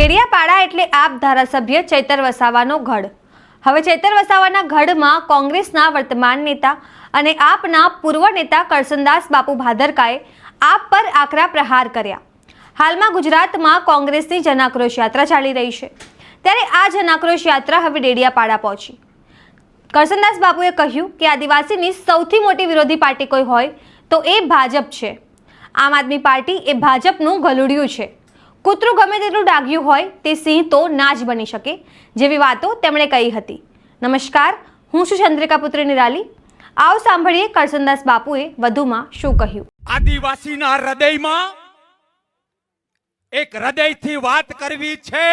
ડેડિયાપાડા એટલે આપ ધારાસભ્ય ચૈતર વસાવાનો ગઢ। હવે ચૈતર વસાવાના ગઢમાં કોંગ્રેસના વર્તમાન નેતા અને આપના પૂર્વ નેતા કરસનદાસ બાપુ ભાદરકાએ આપ પર આકરા પ્રહાર કર્યા। હાલમાં ગુજરાતમાં કોંગ્રેસની જનાક્રોશ યાત્રા ચાલી રહી છે, ત્યારે આ જનાક્રોશ યાત્રા હવે ડેડિયાપાડા પહોંચી। કરસનદાસ બાપુએ કહ્યું કે આદિવાસીની સૌથી મોટી વિરોધી પાર્ટી કોઈ હોય તો એ ભાજપ છે। આમ આદમી પાર્ટી એ ભાજપનું ગલુડિયું છે। કૂતરું ગમે તેટલું ડાઘ્યું હોય તે સિંહ તો ના જ બની શકે, જેવી વાતો તેમણે કહી હતી। નમસ્કાર, હું છું ચંદ્રિકા પુત્રી નિરાલી। આવો સાંભળીએ કરસનદાસ બાપુએ વધુમાં શું કહ્યું। આદિવાસીના હૃદયમાં એક હૃદયથી વાત કરવી છે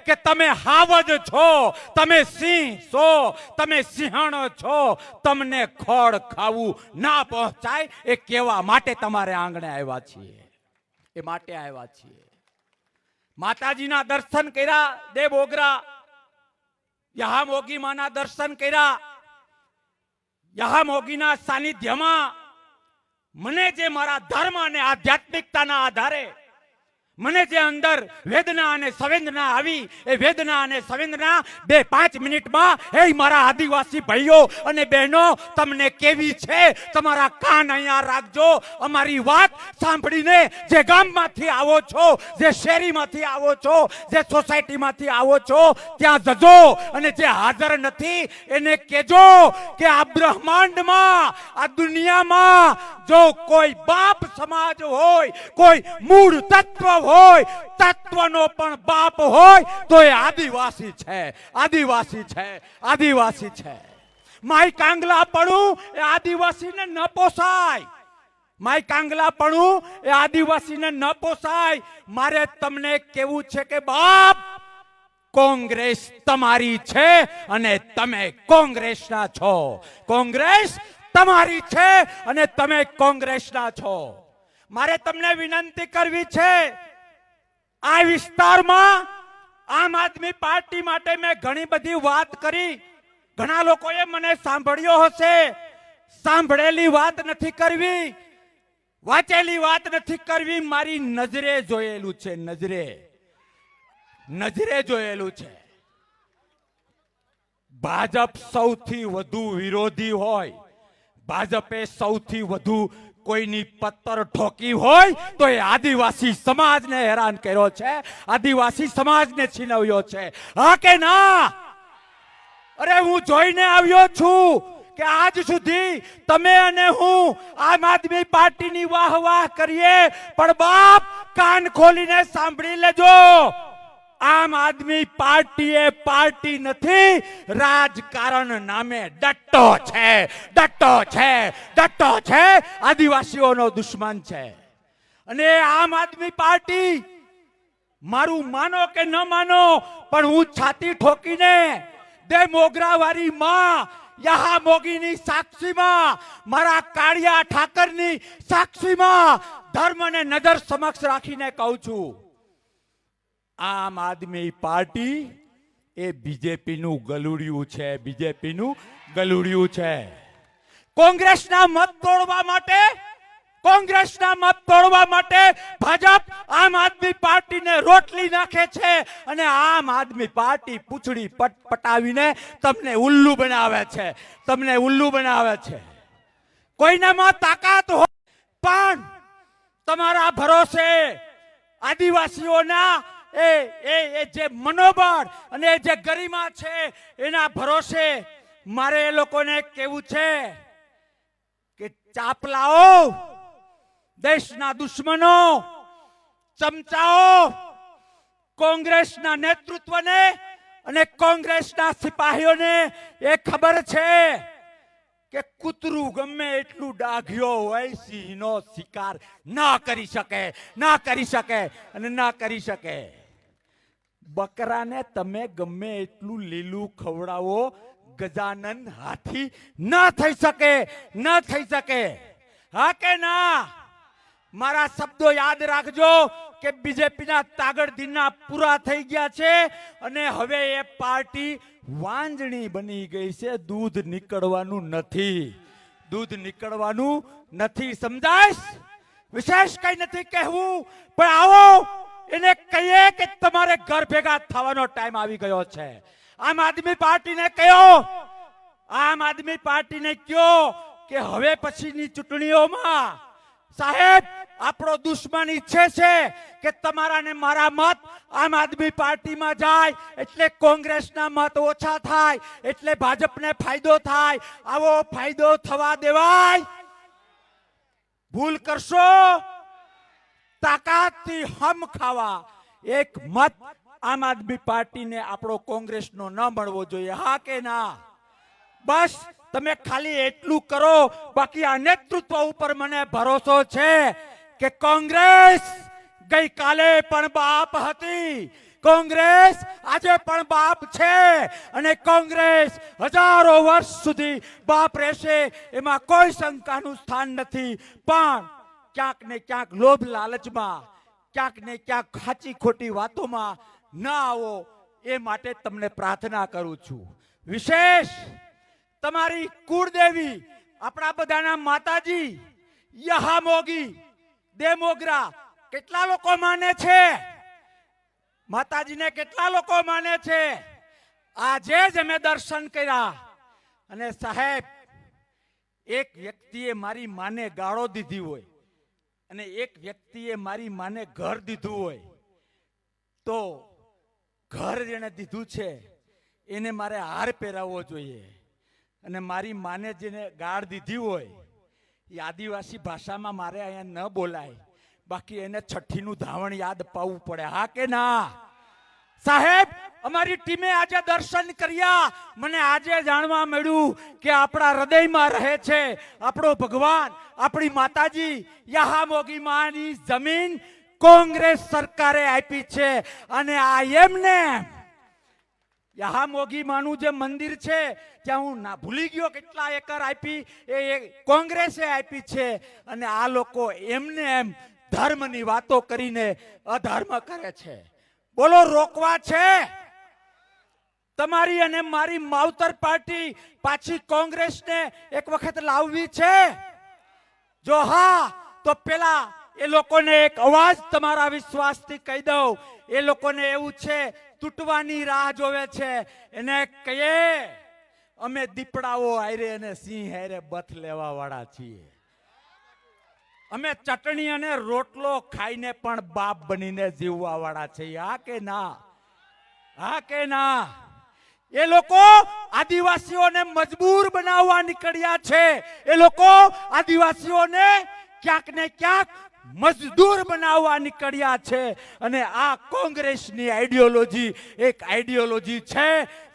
કે તમે હાવજ છો, તમે સિંહ છો, તમે સિંહણ છો, તમને ખોળ ખાવું ના પહોંચાય એ કહેવા માટે તમારે આંગણે આવ્યા છીએ। એ માટે આવ્યા છીએ। માતાજીના દર્શન કર્યા, દેવ ઓગરા યહામોગી માના દર્શન કર્યા। યહામોગીના સાનિધ્યમાં મને જે મારા ધર્મ અને આધ્યાત્મિકતાના આધારે મને જે અંદર વેદના અને સંવેદના આવી, એ વેદના અને સંવેદના 2-5 મિનિટમાં એ મારા આદિવાસી ભાઈઓ અને બહેનો તમને કેવી છે, તમારા કાન અહીંયા રાખજો। અમારી વાત સાંભળીને જે ગામમાંથી આવો છો, જે શેરીમાંથી આવો છો, જે સોસાયટીમાંથી આવો છો, ત્યાં જજો અને જે હાજર નથી એને કહેજો કે આ બ્રહ્માંડમાં, આ દુનિયામાં જો કોઈ બાપ સમાજ હોય, કોઈ મૂળ તત્વ હોય, તત્વનો પણ બાપ હોય તો એ આદિવાસી છે, આદિવાસી છે, આદિવાસી છે। માય કાંગલા પડું એ આદિવાસીને ન પોસાય, માય કાંગલા પડું એ આદિવાસીને ન પોસાય। મારે તમને કેવું છે કે બાપ, કોંગ્રેસ તમારી છે અને તમે કોંગ્રેસના છો। કોંગ્રેસ તમારી છે અને તમે કોંગ્રેસના છો। મારે તમને વિનંતી કરવી છે, આ વિસ્તારમાં આમ આદમી પાર્ટી માટે મેં ઘણી બધી વાત કરી। ઘણા લોકોએ મને સાંભળ્યો હશે। સાંભળેલી વાત નથી કરવી, વાંચેલી વાત નથી કરવી, મારી નજરે જોયેલું છે, નજરે જોયેલું છે। ભાજપ સૌથી વધુ વિરોધી હોય, ભાજપે સૌથી વધુ કોઈની પત્તર ઠોકી હોય તો એ આદિવાસી સમાજને હેરાન કર્યો છે, આદિવાસી સમાજને છીનવ્યો છે। હા કે ના? અરે હું જોઈને આવ્યો છું કે આજ સુધી તમે અને હું આમ આદમી પાર્ટીની વાહ વાહ કરીએ, પણ બાપ કાન ખોલીને સાંભળી લેજો, આમ આદમી પાર્ટી એ પાર્ટી નથી, રાજકારણ નામે ડટ્ટો છે, ડટ્ટો છે, ડટ્ટો છે, આદિવાસીઓનો દુશ્મન છે। અને આમ આદમી પાર્ટી, મારું માનો કે ન માનો, પણ હું છાતી ઠોકીને દે મોગરાવાળી માં યહામોગીની સાક્ષીમાં, મારા કાળિયા ઠાકરની સાક્ષીમાં ધર્મને નજર સમક્ષ રાખીને કહું છું, આમ આદમી પાર્ટી એ બીજેપીનું ગલુડિયું છે, બીજેપીનું ગલુડિયું છે। કોંગ્રેસના મત તોડવા માટે, કોંગ્રેસના મત તોડવા માટે ભાજપ આમ આદમી પાર્ટીને રોટલી નાખે છે અને આમ આદમી પાર્ટી પૂંછડી પટાવીને તમને ઉલ્લુ બનાવે છે, તમને ઉલ્લુ બનાવે છે। કોઈનામાં તાકાત હોય પણ તમારા ભરોસે આદિવાસીઓના એ જે મનોબળ અને જે ગરિમા છે એના ભરોસે મારે એ લોકોને કહેવું છે કે ચાપલાઓ, દેશના દુશ્મનો, ચમચાઓ, કોંગ્રેસના નેતૃત્વને અને કોંગ્રેસના સિપાહીઓને એ ખબર છે કે કૂતરું ગમે એટલું ડાઘ્યો હોય, સિંહનો શિકાર ના કરી શકે, ના કરી શકે અને ના કરી શકે। બકરાને તમે ગમે એટલું લીલું ખવડાવો, ગજાનન હાથી ન થઈ શકે, ન થઈ શકે। હા કે ના? મારા શબ્દો યાદ રાખજો કે બીજેપીના તાગડ દિનના પૂરા થઈ ગયા છે અને હવે એ પાર્ટી વાંજણી બની ગઈ છે, દૂધ નીકળવાનું નથી, દૂધ નીકળવાનું નથી। સમજાય? વિશેષ કઈ નથી કહેવું, પણ આવો એને કહીએ કે તમારે ઘર ભેગા થવાનો ટાઈમ આવી ગયો છે. આમ આદમી પાર્ટીને કયો, આમ આદમી પાર્ટીને કયો કે હવે પછીની ચૂંટણીઓમાં સાહેબ આપણો દુશ્મન ઈચ્છે છે કે તમારા ને મારા મત આમ આદમી પાર્ટીમાં જાય એટલે કોંગ્રેસના મત ઓછા થાય, એટલે ભાજપને ફાયદો થાય. આવો ફાયદો થવા દેવાય? ભૂલ કરશો? તાકાતથી હમ ખાવા એક મત આમ આદમી પાર્ટીને આપણો કોંગ્રેસનો ન મળવો જોઈએ. હા કે ના? બસ તમે ખાલી એટલું કરો. બાકી આ નેતૃત્વ ઉપર મને ભરોસો છે કે કોંગ્રેસ ગઈકાલે પણ બાપ હતી, કોંગ્રેસ આજે પણ બાપ છે, અને કોંગ્રેસ હજારો વર્ષ સુધી બાપ રહેશે, એમાં કોઈ શંકાનું સ્થાન નથી. પણ ક્યાંક ને ક્યાંક લોભ લાલચમાં, ક્યાંક ને ક્યાંક ખાચી ખોટી વાતોમાં ન આવો એ માટે તમને પ્રાર્થના કરું છું. વિશેષ તમારી કુળદેવી આપણા બધાના માતાજી યહામોગી દેમોગરા કેટલા લોકો માને છે? માતાજીને કેટલા લોકો માને છે? આજે જ અમે દર્શન કર્યા. અને સાહેબ, એક વ્યક્તિએ મારી માને ગાળો દીધી હોય અને એક વ્યક્તિએ મારી માને ઘર દીધું હોય, તો ઘર જેને દીધું છે એને મારે હાર પહેરાવવો જોઈએ. અને મારી માને જેને ગાળ દીધી હોય એ આદિવાસી ભાષામાં મારે અહીંયા ન બોલાય, બાકી એને છઠ્ઠીનું ધાવણ યાદ પાવવું પડે. હા કે ના? સાહેબ, અમારી ટીમે આજે દર્શન કર્યા. મને આજે જાણવા મળ્યું કે આપણા હૃદયમાં રહે છે આપણો ભગવાન, આપણી માતાજી યહામોગી માની જમીન કોંગ્રેસ સરકારે આપી છે. અને આ એમને યહામોગી માનું જે મંદિર છે ત્યાં હું ના ભૂલી ગયો કેટલા એકર આપી, એ કોંગ્રેસે આપી છે. અને આ લોકો એમને એમ ધર્મની વાતો કરીને અધર્મ કરે છે. બોલો, રોકવા છે? તમારી અને મારી માવતર પાર્ટી પાછી કોંગ્રેસને એક વખત લાવવી છે? જો હા, તો પેલા એ લોકોને એક અવાજ તમારા વિશ્વાસથી કહી દઉં. એ લોકોને એવું છે તૂટવાની રાહ જોવે છે. એને કહીએ અમે દીપડાઓ હારે અને સિંહ હારે બથ લેવા વાળા છીએ. અમે ચટણી અને રોટલો ખાઈને પણ બાપ બનીને જીવવા વાળા છીએ. હા કે ના? હા કે ના? એ લોકો આદિવાસીઓને મજબૂર બનાવવા નીકળ્યા છે. એ લોકો આદિવાસીઓને ક્યાંક ને ક્યાંક મજદૂર બનાવવા નીકળ્યા છે. અને આ કોંગ્રેસની આઈડિયોલોજી એક આઈડિયોલોજી છે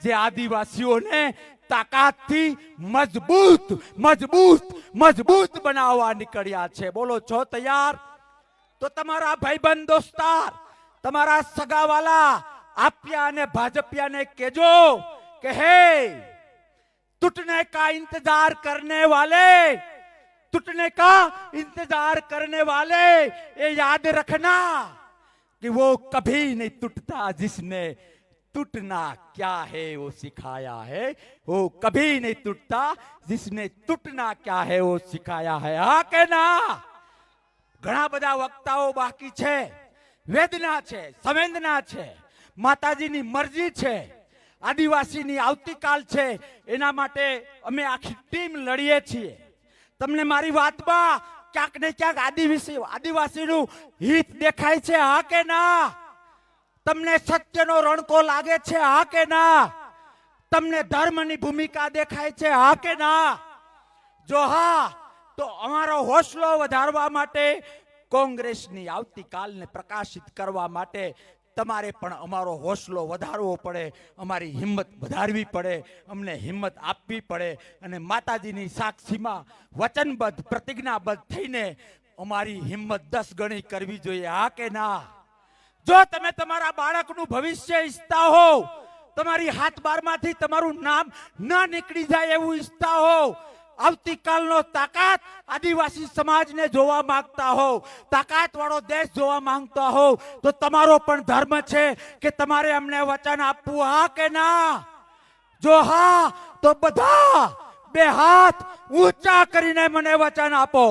જે આદિવાસીઓને તાકાતથી મજબૂત મજબૂત મજબૂત બનાવવા નીકળ્યા છે. બોલો, છો તૈયાર? તો તમારા ભાઈબંધ દોસ્તાર, તમારા સગાવાલા આપ્યા અને ભાજપિયાને કહેજો કે હે, टूटने का इंतजार करने वाले, टूटने का इंतजार करने वाले, ये याद रखना कि वो कभी नहीं टूटता जिसने टूटना क्या है वो सिखाया है. वो कभी नहीं टूटता जिसने टूटना क्या है वो सिखाया है. હા કે ના? ઘણા બધા વક્તાઓ બાકી છે. વેદના છે, સંવેદના છે, માતાજીની મરજી છે, આદિવાસીની આવતીકાલ છે. એના માટે અમે આખી ટીમ લડીએ છીએ. તમને મારી વાતમાં ક્યાંક ને ક્યાંક આદિવાસીનું હિત દેખાય છે? હા કે ના? તમને સત્યનો રણકો લાગે છે? હા કે ના? તમને ધર્મની ભૂમિકા દેખાય છે? હા કે ના? જો હા, તો અમારો હોસલો વધારવા માટે, કોંગ્રેસની આવતીકાલને પ્રકાશિત કરવા માટે તમારે પણ અમારો હોસલો વધારવો પડે, અમારી હિંમત વધારવી પડે, અમને હિંમત આપવી પડે. અને માતાજીની સાક્ષીમાં વચનબદ્ધ પ્રતિજ્ઞાબદ્ધ થઈને અમારી હિંમત 10 ગણી કરવી જોઈએ. હા કે ના? જો તમે તમારા બાળકનું ભવિષ્ય ઈચ્છતા હો, તમારી હાથ બારમાંથી તમારું નામ ના નીકળી જાય એવું ઈચ્છતા હો, આવતીકાલનો તાકાત આદિવાસી સમાજને જોવા માંગતા હો, તાકાત વાળો દેશ જોવા માંગતા હો, તો તમારો પણ ધર્મ છે કે તમારે અમને વચન આપવું. હા કે ના? જો હા, તો બધા 2 હાથ ઊંચા કરીને મને વચન આપો.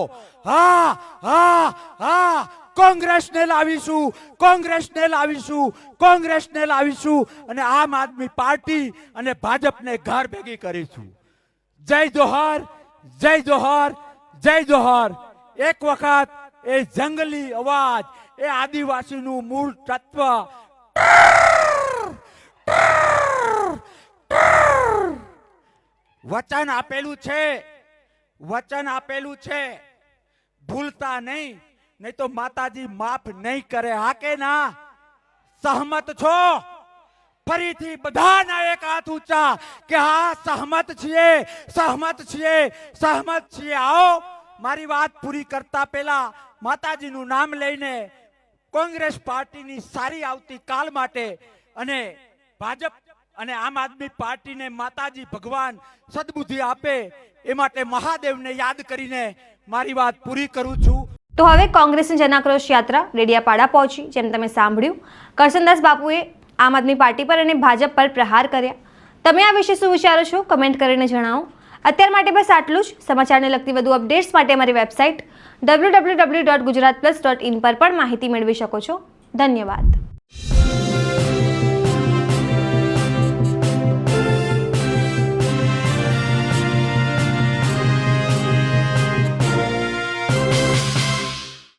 હા હા હા કોંગ્રેસને લાવીશું, કોંગ્રેસને લાવીશું, કોંગ્રેસને લાવીશું અને આમ આદમી પાર્ટી અને ભાજપને ઘર ભેગી કરીશું. જય જોહર, જય જોહર, જય જોહર. એક વખત એ જંગલી અવાજ, એ આદિવાસીનું મૂળ તત્વ વચન આપેલું છે, વચન આપેલું છે, ભૂલતા નહીં, નહીં તો માતાજી માફ નહીં કરે. હા કે ના? સહમત છો? ફરીથી બધાના એક હાથ ઊંચા કે હા સહમત છીએ, સહમત છીએ, સહમત છીએ. આવો મારી વાત પૂરી કરતા પહેલા માતાજીનું નામ લઈને કોંગ્રેસ પાર્ટીની સારી આવતી કાલ માટે અને ભાજપ અને આમ આદમી પાર્ટીને માતાજી ભગવાન સદબુદ્ધિ આપે એ માટે મહાદેવને યાદ કરીને મારી વાત પૂરી કરું છું. તો હવે કોંગ્રેસની જનાક્રોશ યાત્રા ડેડિયાપાડા પહોંચી. જેમ તમે સાંભળ્યું, કરસનદાસ બાપુએ આમ આદમી પાર્ટી પર અને ભાજપ પર પ્રહાર કર્યા. તમે આ વિશે શું વિચારો છો? કમેન્ટ કરીને જણાવો. અત્યાર માટે બસ આટલું જ. સમાચારને લગતી વધુ અપડેટ્સ માટે અમારી વેબસાઇટ www.gujaratplus.in પર પણ માહિતી મેળવી શકો છો. ધન્યવાદ.